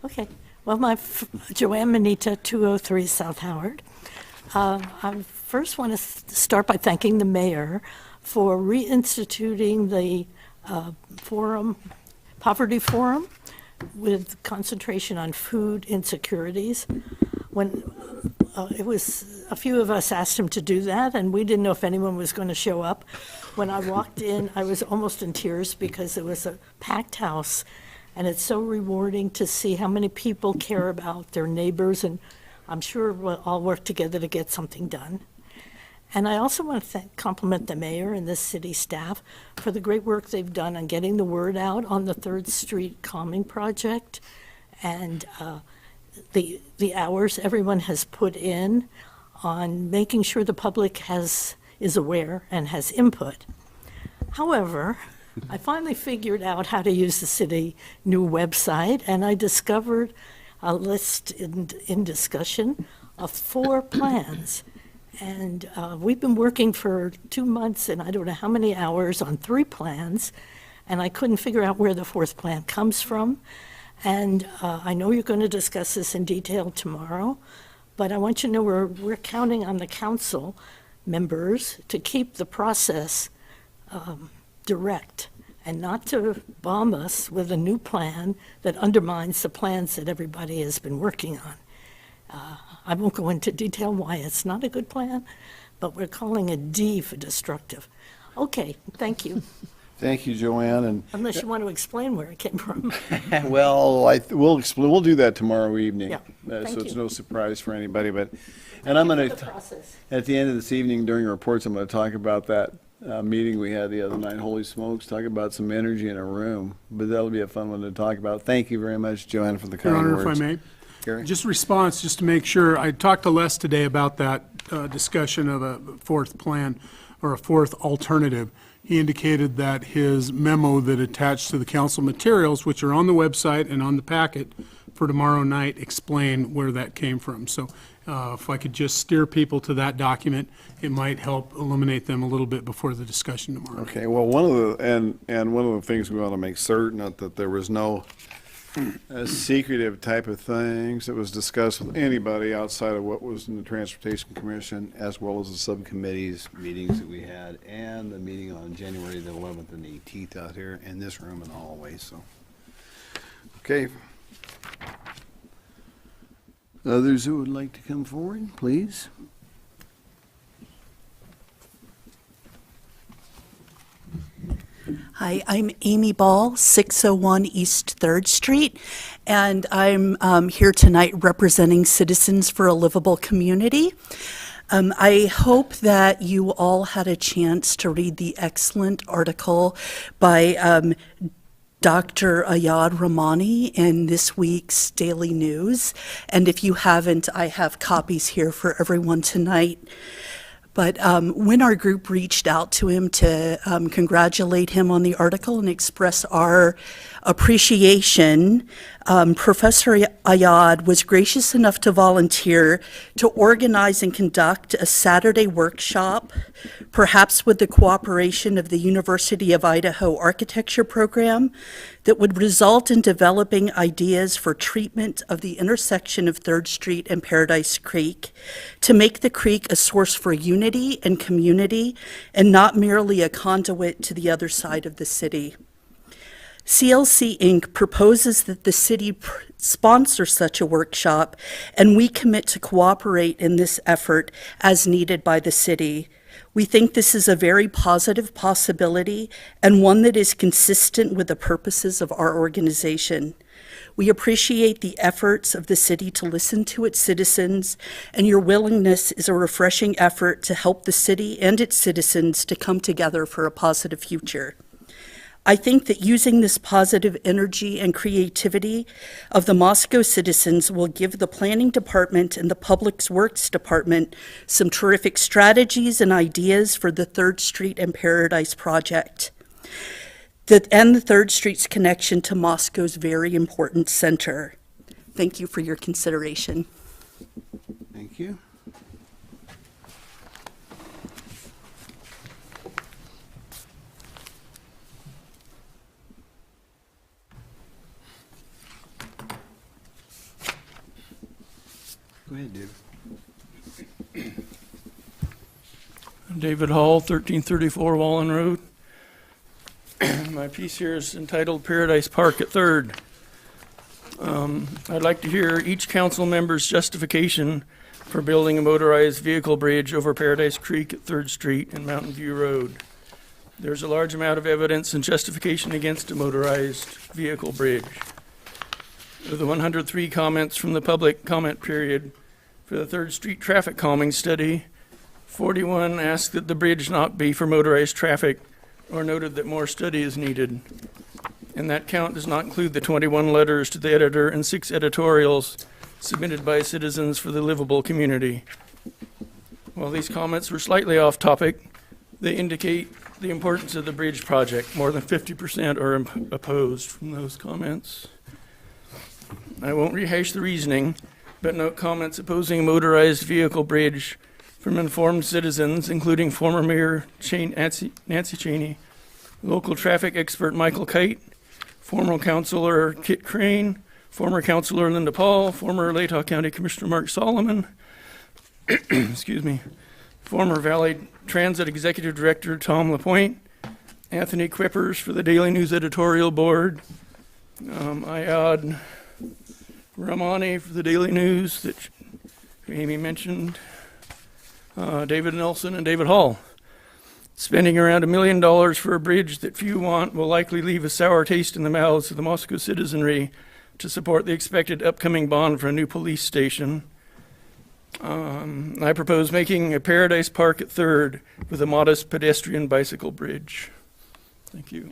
Okay. Well, Joanne Manita, 203 South Howard. I first want to start by thanking the mayor for reinstituting the poverty forum with concentration on food insecurities. When it was a few of us asked him to do that, and we didn't know if anyone was going to show up. When I walked in, I was almost in tears because it was a packed house, and it's so rewarding to see how many people care about their neighbors, and I'm sure we'll all work together to get something done. And I also want to compliment the mayor and the city staff for the great work they've done on getting the word out on the 3rd Street Calming Project, and the hours everyone has put in on making sure the public is aware and has input. However, I finally figured out how to use the city new website, and I discovered a list in discussion of 4 plans. And we've been working for 2 months and I don't know how many hours on 3 plans, and I couldn't figure out where the 4th plan comes from. And I know you're going to discuss this in detail tomorrow, but I want you to know we're counting on the council members to keep the process direct and not to bomb us with a new plan that undermines the plans that everybody has been working on. I won't go into detail why it's not a good plan, but we're calling it D for destructive. Okay, thank you. Thank you, Joanne. And Unless you want to explain where it came from. well, we'll do that tomorrow evening. Yeah, So thank it's you. no surprise for anybody. And I'm going The to, process. at the end of this evening during reports, I'm going to talk about that meeting we had the other night. Holy smokes, talk about some energy in a room. But that'll be a fun one to talk about. Thank you very much, Joanne, for the kind Your Honor, words. if I may. Gary? Just response, just to make sure, I talked to Les today about that discussion of a 4th plan or a 4th alternative. He indicated that his memo that attached to the council materials, which are on the website and on the packet for tomorrow night, explain where that came from. So if I could just steer people to that document, it might help eliminate them a little bit before the discussion tomorrow. Okay, well, one of the things we want to make certain that there was no secretive type of things that was discussed with anybody outside of what was in the Transportation Commission, as well as the subcommittees meetings that we had, and the meeting on January the 11th and 18th out here in this room in the hallway, so. Okay. Others who would like to come forward, please? Hi, I'm Amy Ball, 601 East 3rd Street, and I'm here tonight representing Citizens for a Livable Community. I hope that you all had a chance to read the excellent article by Dr. Ayad Rahmani in this week's Daily News, and if you haven't, I have copies here for everyone tonight. But when our group reached out to him to congratulate him on the article and express our appreciation, Professor Ayad was gracious enough to volunteer to organize and conduct a Saturday workshop, perhaps with the cooperation of the University of Idaho Architecture Program, that would result in developing ideas for treatment of the intersection of 3rd Street and Paradise Creek to make the creek a source for unity and community and not merely a conduit to the other side of the city. CLC Inc. proposes that the city sponsor such a workshop, and we commit to cooperate in this effort as needed by the city. We think this is a very positive possibility and one that is consistent with the purposes of our organization. We appreciate the efforts of the city to listen to its citizens, and your willingness is a refreshing effort to help the city and its citizens to come together for a positive future. I think that using this positive energy and creativity of the Moscow citizens will give the planning department and the public works department some terrific strategies and ideas for the 3rd Street and Paradise project, and the 3rd Street's connection to Moscow's very important center. Thank you for your consideration. Thank you. Go ahead, David. David Hall, 1334 Wallen Road. My piece here is entitled Paradise Park at Third. I'd like to hear each council member's justification for building a motorized vehicle bridge over Paradise Creek at Third Street and Mountain View Road. There's a large amount of evidence and justification against a motorized vehicle bridge. Of the 103 comments from the public comment period for the Third Street traffic calming study, 41 asked that the bridge not be for motorized traffic or noted that more study is needed. And that count does not include the 21 letters to the editor and 6 editorials submitted by citizens for the livable community. While these comments were slightly off topic, they indicate the importance of the bridge project. More than 50% are opposed from those comments. I won't rehash the reasoning, but note comments opposing a motorized vehicle bridge from informed citizens, including former Mayor Nancy Cheney, local traffic expert Michael Kite, former Councilor Kit Crane, former Councilor Linda Paul, former Latah County Commissioner Mark Solomon, excuse me, former Valley Transit Executive Director Tom LaPointe, Anthony Quippers for the Daily News Editorial Board, Ayad Ramani for the Daily News that Amy mentioned, David Nelson and David Hall. Spending around $1 million for a bridge that few want will likely leave a sour taste in the mouths of the Moscow citizenry to support the expected upcoming bond for a new police station. I propose making a Paradise Park at Third with a modest pedestrian bicycle bridge. Thank you.